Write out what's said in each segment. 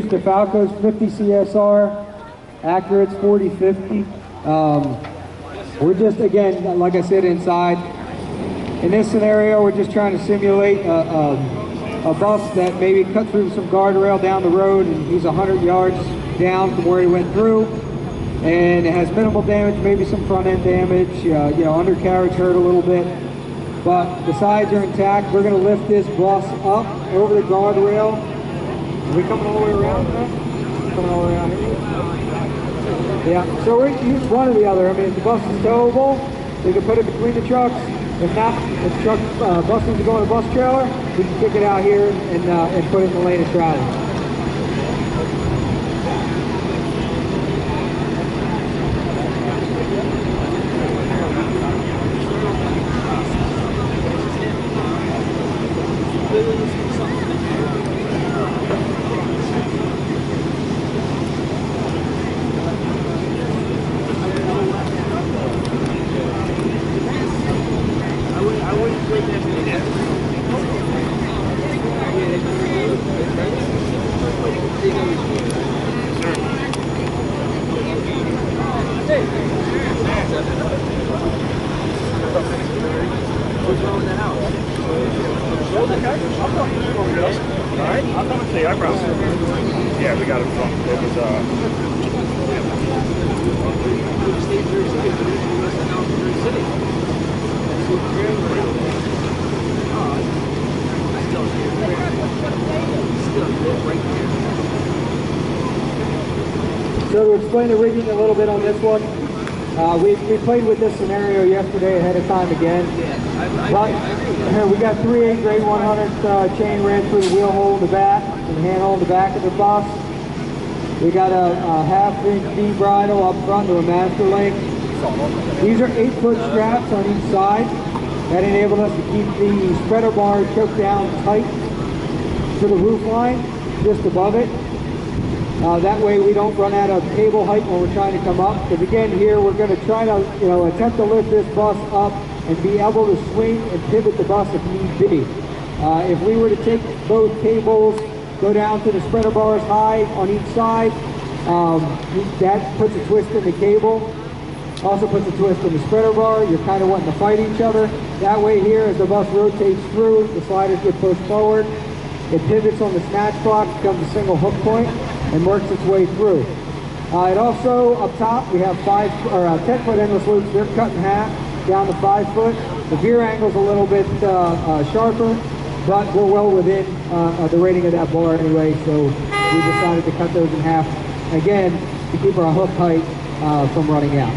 DeFalco's 50 CSR, Accurate's 4050. We're just, again, like I said, inside. In this scenario, we're just trying to simulate a bus that maybe cut through some guardrail down the road, and he's 100 yards down from where he went through, and it has minimal damage, maybe some front end damage, undercarriage hurt a little bit, but the sides are intact. We're going to lift this bus up over the guardrail. Are we coming all the way around? Coming all the way around here? Yeah, so we're use one or the other. I mean, if the bus is towable, we can put it between the trucks. If not, if the truck bus needs to go in a bus trailer, we can kick it out here and put it in the lane of travel. Yeah, we got it from. It was So to explain the rigging a little bit on this one, we played with this scenario yesterday ahead of time again. But we got 3/8 grade 100 chain ran through the wheel hole in the back and the handle in the back of the bus. We got a 1/2 inch V bridle up front to a master link. These are 8-foot straps on each side. That enabled us to keep the spreader bar choked down tight to the roof line, just above it. That way we don't run out of cable height when we're trying to come up. Because again, here we're going to try to, attempt to lift this bus up and be able to swing and pivot the bus if need be. If we were to take both cables, go down to the spreader bars high on each side, that puts a twist in the cable. Also puts a twist in the spreader bar. You're kind of wanting to fight each other. That way here, as the bus rotates through, the sliders get pushed forward. It pivots on the snatch block, becomes a single hook point, and works its way through. It also, up top, we have 10-foot endless loops. They're cut in half, down to 5 foot. The veer angle's a little bit sharper, but we're well within the rating of that bar anyway, so we decided to cut those in half, again, to keep our hook height from running out.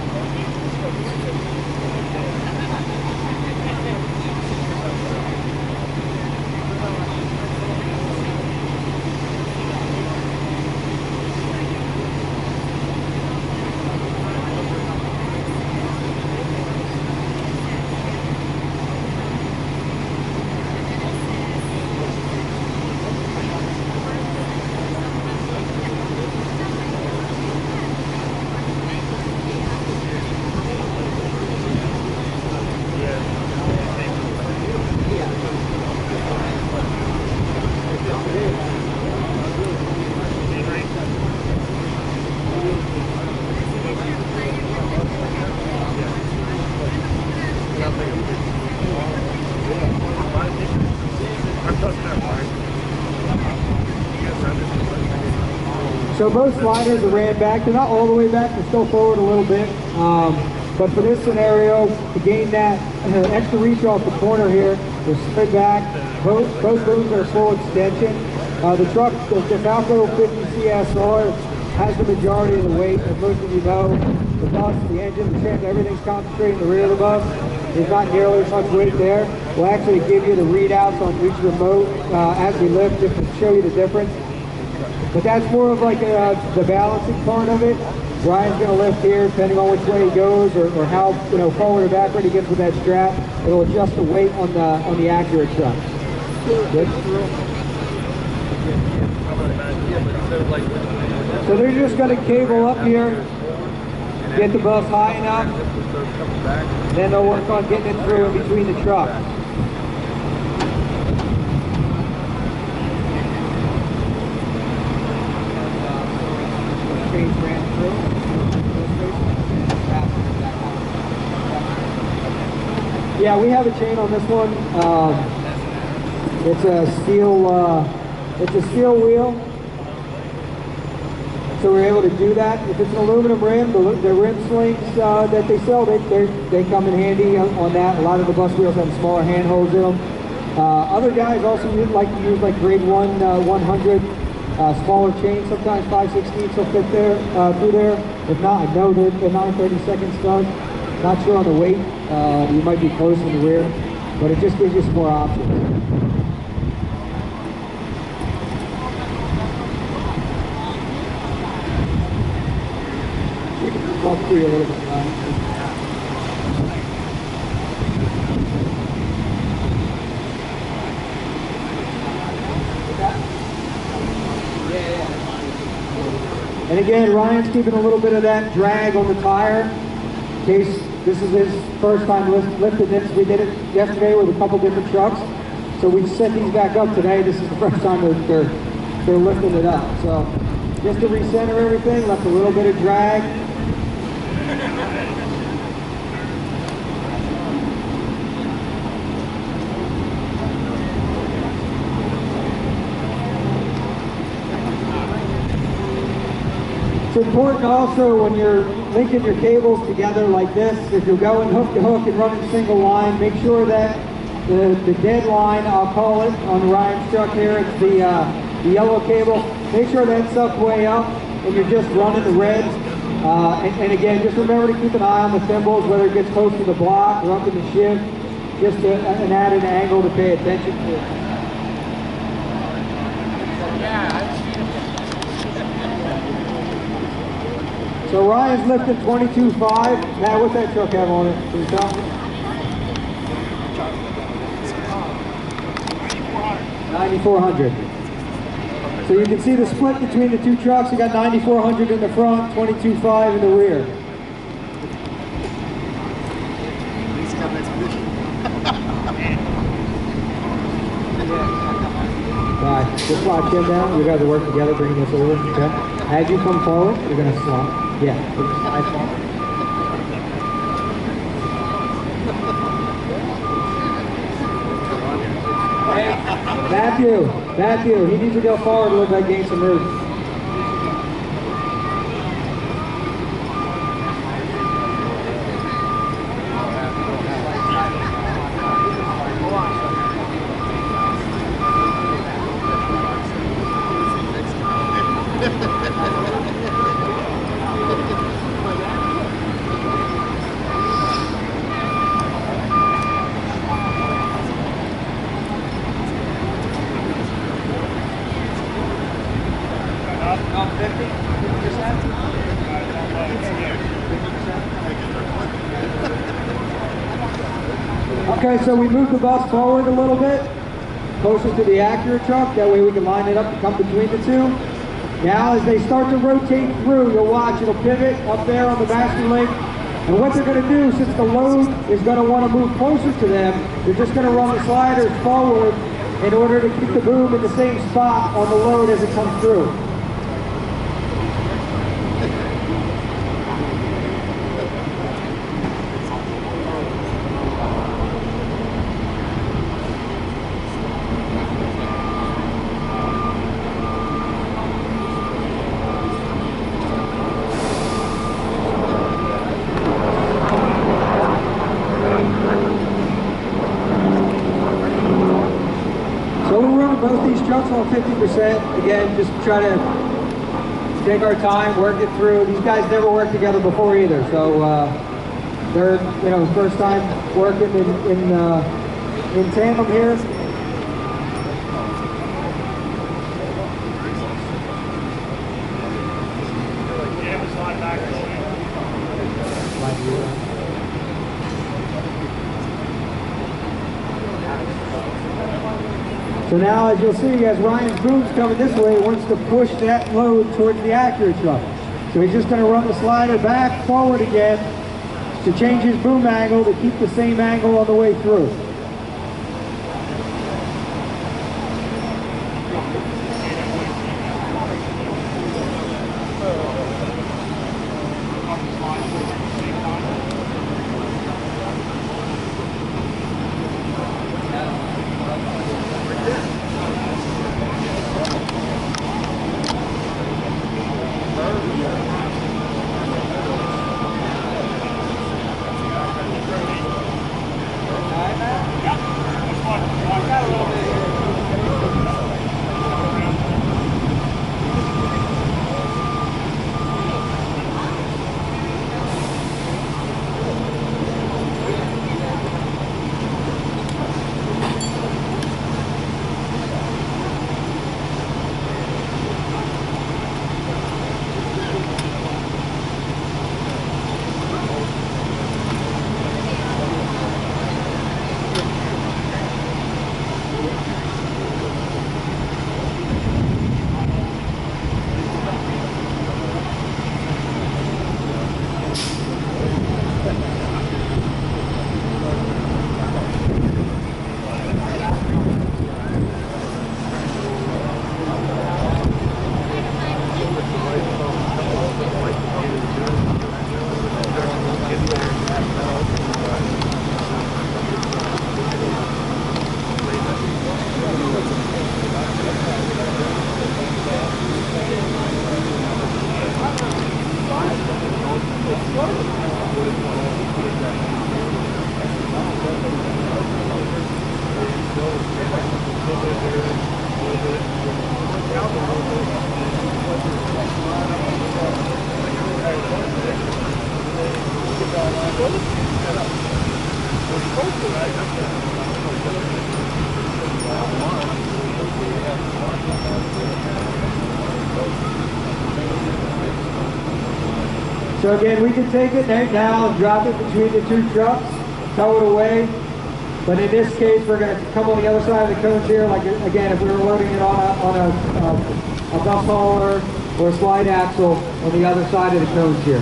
So both sliders are ran back. They're not all the way back, they're still forward a little bit. But for this scenario, to gain that extra reach off the corner here, they're slid back. Both booms are full extension. The truck, the DeFalco 50 CSR, has the majority of the weight, as most of you know. The bus, the engine, the trim, everything's concentrated in the rear of the bus. There's not nearly as much weight there. We'll actually give you the readouts on each remote as we lift, just to show you the difference. But that's more of like the balancing part of it. Ryan's going to lift here, depending on which way he goes, or how forward or backward he gets with that strap. It'll adjust the weight on the Accurate truck. Good. So they're just going to cable up here, get the bus high enough, then they'll work on getting it through in between the trucks. Yeah, we have a chain on this one. It's a steel wheel. So we're able to do that. If it's an aluminum rim, the rim slings that they sell, they come in handy on that. A lot of the bus wheels have smaller handholds in them. Other guys also like to use like grade 100 smaller chains. Sometimes 5/16 will fit there through there. If not, I know the 9/32 does. Not sure on the weight. You might be close in the rear, but it just gives you some more options. Walk through a little bit. And again, Ryan's keeping a little bit of that drag on the tire in case this is his first time lifting this. We did it yesterday with a couple different trucks, so we set these back up today. This is the first time they're lifting it up. So just to recenter everything, left a little bit of drag. It's important also when you're linking your cables together like this, if you're going hook to hook and running single line, make sure that the dead line, I'll call it, on Ryan's truck here, it's the yellow cable, make sure that's sucked way up and you're just running the red. And again, just remember to keep an eye on the thimbles, whether it gets close to the block or up in the shift, just an added angle to pay attention to. So Ryan's lifting 22.5. Matt, what's that truck have on it? Can you tell? 9,400. So you can see the split between the two trucks. You got 9,400 in the front, 22.5 in the rear. Alright, just watch him down. You guys will work together, bringing this over. Okay. As you come forward, you're going to slump. Yeah, side slump. Matthew, he needs to go forward a little bit, gain some room. Okay, so we moved the bus forward a little bit, closer to the Acura truck. That way we can line it up and come between the two. Now as they start to rotate through, you'll watch, it'll pivot up there on the master link. And what they're going to do, since the load is going to want to move closer to them, they're just going to run the sliders forward in order to keep the boom in the same spot on the load as it comes through. Both these trucks on 50%. Again, just try to take our time, work it through. These guys never worked together before either, so they're first time working in tandem here. So now, as you'll see, as Ryan's boom's coming this way, he wants to push that load towards the Acura truck. So he's just going to run the slider back, forward again, to change his boom angle to keep the same angle on the way through. So again, we can take it right now and drop it between the two trucks, tow it away. But in this case, we're going to come on the other side of the cones here. Like again, if we were loading it on a bus hauler or a slide axle on the other side of the cones here.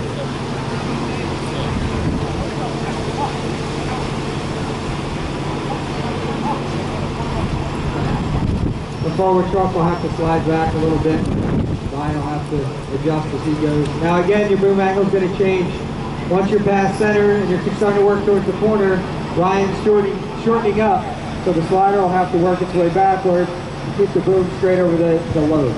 The forward truck will have to slide back a little bit. Ryan will have to adjust as he goes. Now again, your boom angle is going to change. Once you're past center and you're starting to work towards the corner, Ryan's shortening up, so the slider will have to work its way backward to keep the boom straight over the load.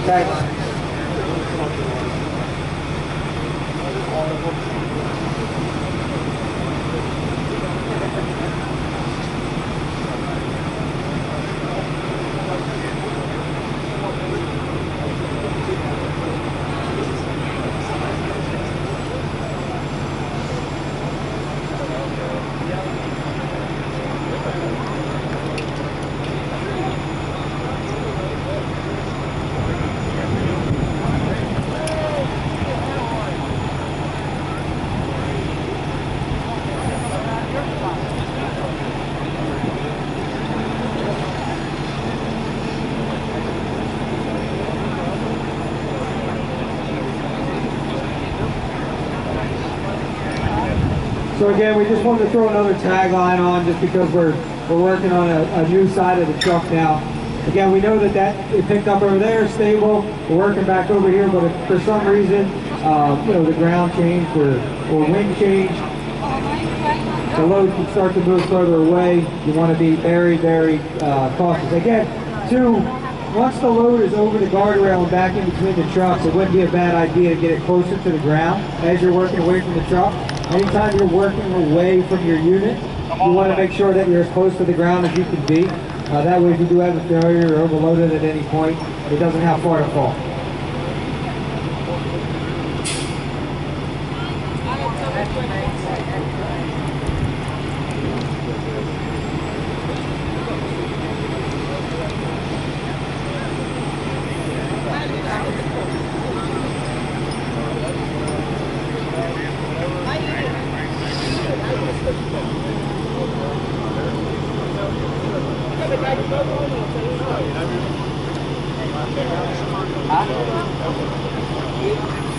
Tagline. So again, we just wanted to throw another tagline on just because we're working on a new side of the truck now. Again, we know that it picked up over there, stable. We're working back over here, but if for some reason, the ground changed or wind changed, the load can start to move further away. You want to be very, very cautious. Again, once the load is over the guardrail and back in between the trucks, it wouldn't be a bad idea to get it closer to the ground as you're working away from the truck. Anytime you're working away from your unit, you want to make sure that you're as close to the ground as you can be. That way, if you do have a failure or overloaded at any point, it doesn't have far to fall.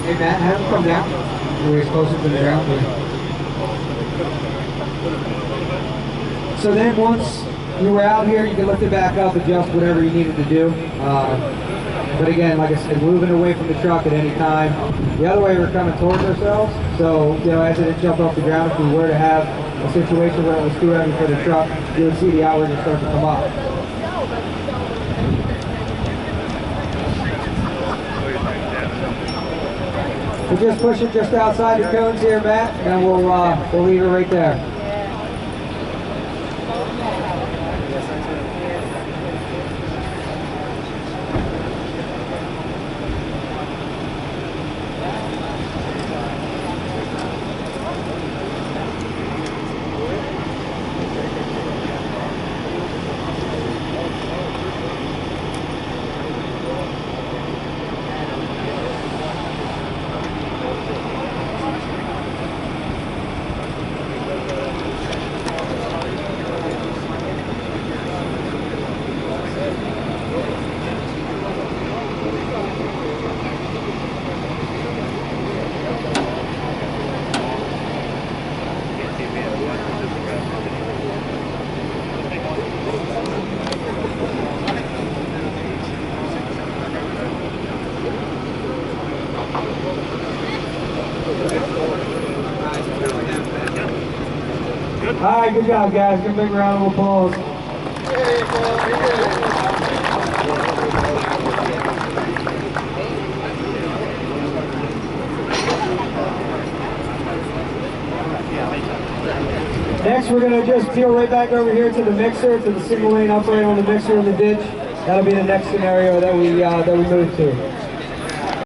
Hey Matt, have him come down. We're closer to the ground. So then once you were out here, you can lift it back up, adjust whatever you needed to do. But again, like I said, moving away from the truck at any time. The other way, we're coming towards ourselves. So, as it jumped off the ground, if we were to have a situation where it was too heavy for the truck, you would see the outrigger start to come up. So just push it just outside the cones here, Matt, and we'll leave it right there. All right, good job, guys. Give a big round of applause. Next, we're going to just peel right back over here to the mixer, to the single lane upright on the mixer in the ditch. That'll be the next scenario that we move to.